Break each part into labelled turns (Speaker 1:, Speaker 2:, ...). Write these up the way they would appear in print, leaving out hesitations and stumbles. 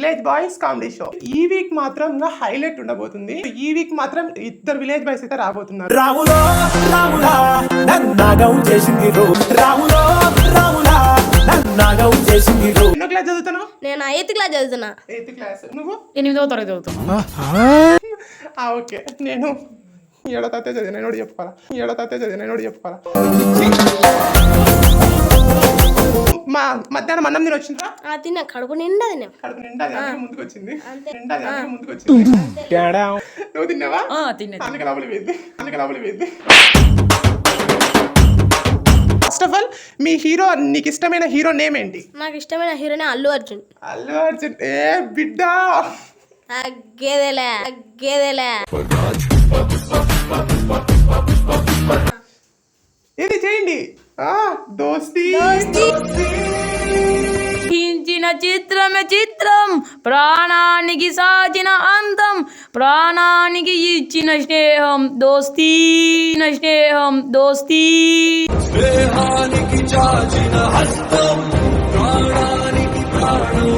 Speaker 1: Village boys comedy show. ఈ week మాత్రం ఇంకా హైలైట్ ఉండబోతుంది. ఈ వీక్ మాత్రం ఇద్దరు విలేజ్ బాయ్స్ అయితే రాబోతున్నారు. ఎన్నో క్లాస్ చదువుతున్నావు?
Speaker 2: నేను 8th క్లాస్ చదువుతున్నా.
Speaker 1: 8th class. నువ్వు?
Speaker 3: 8వ తరగతి చదువుతున్నా.
Speaker 1: ఓకే. నేను 7వ తరగతి చదివిన. నేను చెప్పుకోవాలా. మా మధ్యాహ్నం అన్నం తిని వచ్చిందా?
Speaker 2: తిన్నా. కడుపు నిండా తిన్నా.
Speaker 1: ముందుకు వచ్చింది. నువ్వు తిన్నావా? అందుకే లోపలి పోయింది. First of all me hero, నీకు ఇష్టమైన హీరో నేమ్ ఏంటి?
Speaker 2: నాకు ఇష్టమైన హీరోనే అల్లు అర్జున్.
Speaker 1: ఏ బిడ్డ
Speaker 2: గేదెలే.
Speaker 1: ఇది చేయండి. దోస్తీ.
Speaker 3: చిత్రం ప్రాణానికి సాచిన అందం, ప్రాణానికి ఇచ్చిన స్నేహం దోస్తీ. స్నేహానికి చాచిన హస్తం, ప్రాణానికి ప్రాణం.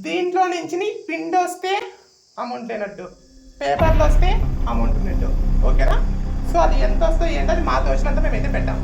Speaker 1: దీంట్లో నుంచి పిండి వస్తే అమౌంట్ లేనట్టు, పేపర్లు వస్తే అమౌంట్ ఉన్నట్టు. ఓకేనా? సో అది ఎంత వస్తుందో ఏంటది మాతో వచ్చినంత మేమైతే పెట్టాము.